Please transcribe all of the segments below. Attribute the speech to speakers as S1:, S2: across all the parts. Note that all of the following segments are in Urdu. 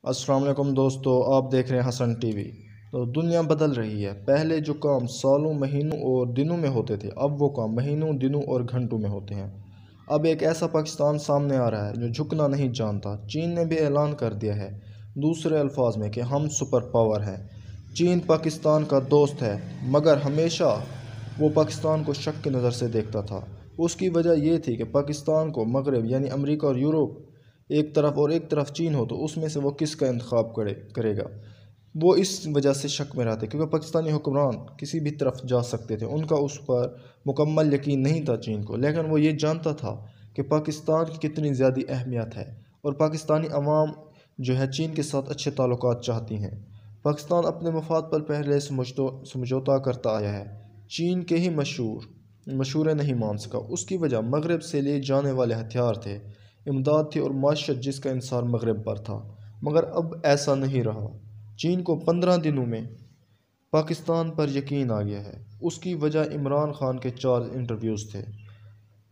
S1: السلام علیکم دوستو، آپ دیکھ رہے ہیں حسن ٹی وی۔ تو دنیا بدل رہی ہے۔ پہلے جو کام سالوں، مہینوں اور دنوں میں ہوتے تھے، اب وہ کام مہینوں، دنوں اور گھنٹوں میں ہوتے ہیں۔ اب ایک ایسا پاکستان سامنے آ رہا ہے جو جھکنا نہیں جانتا۔ چین نے بھی اعلان کر دیا ہے، دوسرے الفاظ میں، کہ ہم سپر پاور ہیں۔ چین پاکستان کا دوست ہے، مگر ہمیشہ وہ پاکستان کو شک کی نظر سے دیکھتا تھا۔ اس کی وجہ یہ تھی کہ پاکستان کو مغرب یعنی امریکہ اور یورپ ایک طرف اور ایک طرف چین ہو تو اس میں سے وہ کس کا انتخاب کرے گا۔ وہ اس وجہ سے شک میں رہتے کیونکہ پاکستانی حکمران کسی بھی طرف جا سکتے تھے، ان کا اس پر مکمل یقین نہیں تھا چین کو، لیکن وہ یہ جانتا تھا کہ پاکستان کی کتنی زیادہ اہمیت ہے اور پاکستانی عوام جو ہے چین کے ساتھ اچھے تعلقات چاہتی ہیں۔ پاکستان اپنے مفاد پر پہلے سمجھوتا کرتا آیا ہے، چین کے ہی مشورے نہیں مان سکا۔ اس کی وجہ مغرب سے لیے جانے والے ہتھیار تھے، امداد تھی اور معیشت جس کا انحصار مغرب پر تھا۔ مگر اب ایسا نہیں رہا۔ چین کو 15 دنوں میں پاکستان پر یقین آ گیا ہے۔ اس کی وجہ عمران خان کے 4 انٹرویوز تھے۔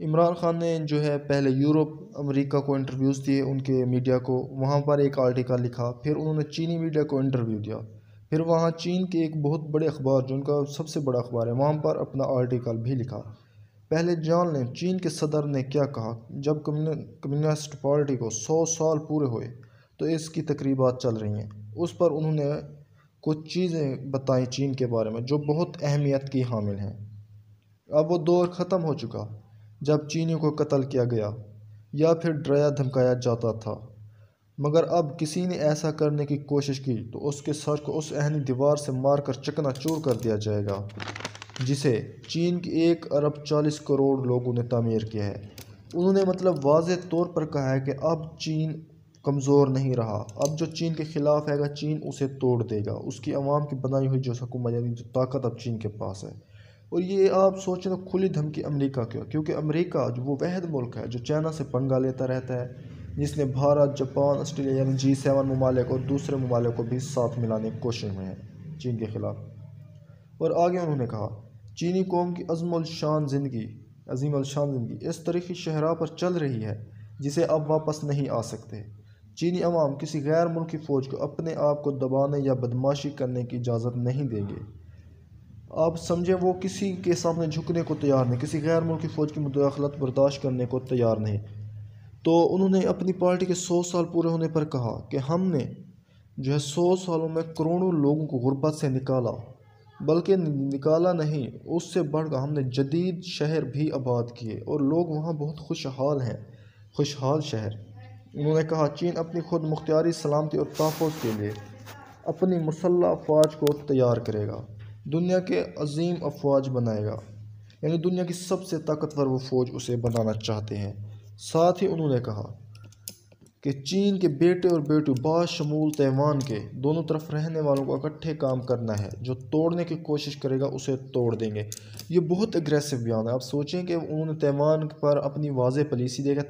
S1: عمران خان نے جو ہے پہلے یورپ، امریکہ کو انٹرویوز دیے، ان کے میڈیا کو، وہاں پر ایک آرٹیکل لکھا، پھر انہوں نے چینی میڈیا کو انٹرویو دیا، پھر وہاں چین کے ایک بہت بڑے اخبار جو ان کا سب سے بڑا اخبار ہے وہاں پر اپنا آرٹیکل بھی لکھا۔ پہلے جان لیں چین کے صدر نے کیا کہا۔ جب کمیونسٹ پارٹی کو 100 سال پورے ہوئے تو اس کی تقریبات چل رہی ہیں، اس پر انہوں نے کچھ چیزیں بتائیں چین کے بارے میں جو بہت اہمیت کی حامل ہیں۔ اب وہ دور ختم ہو چکا جب چینیوں کو قتل کیا گیا یا پھر ڈرایا دھمکایا جاتا تھا، مگر اب کسی نے ایسا کرنے کی کوشش کی تو اس کے سر کو اس عہنی دیوار سے مار کر چکنا چور کر دیا جائے گا جسے چین کی 1 ارب 40 کروڑ لوگوں نے تعمیر کیا ہے۔ انہوں نے واضح طور پر کہا ہے کہ اب چین کمزور نہیں رہا، اب جو چین کے خلاف ہے گا چین اسے توڑ دے گا۔ اس کی عوام کی بنائی ہوئی جو حکومت یعنی جو طاقت اب چین کے پاس ہے۔ اور یہ آپ سوچیں تو کھلی دھمکی امریکہ کی، کیونکہ امریکہ جو وہ واحد ملک ہے جو چائنا سے پنگا لیتا رہتا ہے، جس نے بھارت، جاپان، آسٹریلیا یعنی G7 ممالک اور دوسرے ممالک کو بھی ساتھ ملانے کی کوشش میں ہے چین کے خلاف۔ اور آگے انہوں نے کہا، چینی قوم کی عظیم الشان زندگی اس تاریخی شاہراہ پر چل رہی ہے جسے اب واپس نہیں آ سکتے۔ چینی عوام کسی غیر ملکی فوج کو اپنے آپ کو دبانے یا بدمعاشی کرنے کی اجازت نہیں دیں گے۔ آپ سمجھیں وہ کسی کے سامنے جھکنے کو تیار نہیں، کسی غیر ملکی فوج کی مداخلت برداشت کرنے کو تیار نہیں۔ تو انہوں نے اپنی پارٹی کے 100 سال پورے ہونے پر کہا کہ ہم نے جو ہے 100 سالوں میں کروڑوں لوگوں کو غربت سے نکالا، بلکہ نکالا نہیں، اس سے بڑھ کر ہم نے جدید شہر بھی آباد کیے اور لوگ وہاں بہت خوشحال ہیں، خوشحال شہر۔ انہوں نے کہا چین اپنی خود مختاری سلامتی اور تحفظ کے لیے اپنی مسلح افواج کو تیار کرے گا، دنیا کے عظیم افواج بنائے گا، یعنی دنیا کی سب سے طاقتور وہ فوج اسے بنانا چاہتے ہیں۔ ساتھ ہی انہوں نے کہا کہ چین کے بیٹے اور بیٹیوں باشمول تیوان کے دونوں طرف رہنے والوں کو اکٹھے کام کرنا ہے، جو توڑنے کی کوشش کرے گا اسے توڑ دیں گے۔ یہ بہت اگریسو بیان ہے۔ آپ سوچیں کہ انہوں نے تیوان پر اپنی واضح پالیسی دے گا،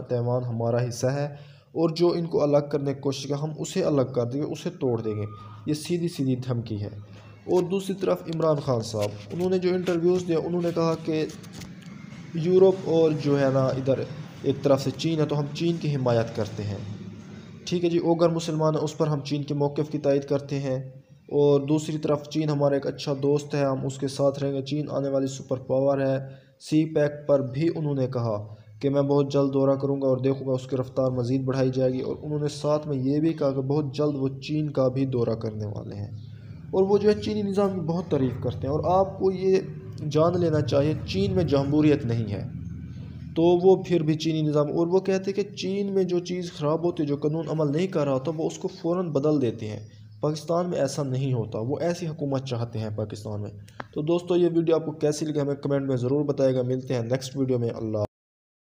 S1: تیوان ہمارا حصہ ہے اور جو ان کو الگ کرنے کی کوشش کرے ہم اسے الگ کر دیں گے، اسے توڑ دیں گے۔ یہ سیدھی دھمکی ہے۔ اور دوسری طرف عمران خان صاحب، انہوں نے جو انٹرویوز دیا انہوں نے کہا کہ یورپ اور جو ہے نا ادھر ایک طرف سے چین ہے تو ہم چین کی حمایت کرتے ہیں، ٹھیک ہے جی، اگر مسلمان ہے اس پر ہم چین کے موقف کی تائید کرتے ہیں، اور دوسری طرف چین ہمارا ایک اچھا دوست ہے، ہم اس کے ساتھ رہیں گے، چین آنے والی سپر پاور ہے۔ سی پیک پر بھی انہوں نے کہا کہ میں بہت جلد دورہ کروں گا اور دیکھوں گا اس کی رفتار مزید بڑھائی جائے گی، اور انہوں نے ساتھ میں یہ بھی کہا کہ بہت جلد وہ چین کا بھی دورہ کرنے والے ہیں، اور وہ جو ہے چینی نظام کی بہت تعریف کرتے ہیں۔ اور آپ کو یہ جان لینا چاہیے چین میں جمہوریت نہیں ہے، تو وہ پھر بھی چینی نظام، اور وہ کہتے ہیں کہ چین میں جو چیز خراب ہوتی ہے، جو قانون عمل نہیں کر رہا ہوتا، وہ اس کو فوراً بدل دیتے ہیں۔ پاکستان میں ایسا نہیں ہوتا، وہ ایسی حکومت چاہتے ہیں پاکستان میں۔ تو دوستو یہ ویڈیو آپ کو کیسی لگی ہمیں کمنٹ میں ضرور بتائے گا۔ ملتے ہیں نیکسٹ ویڈیو میں۔ اللہ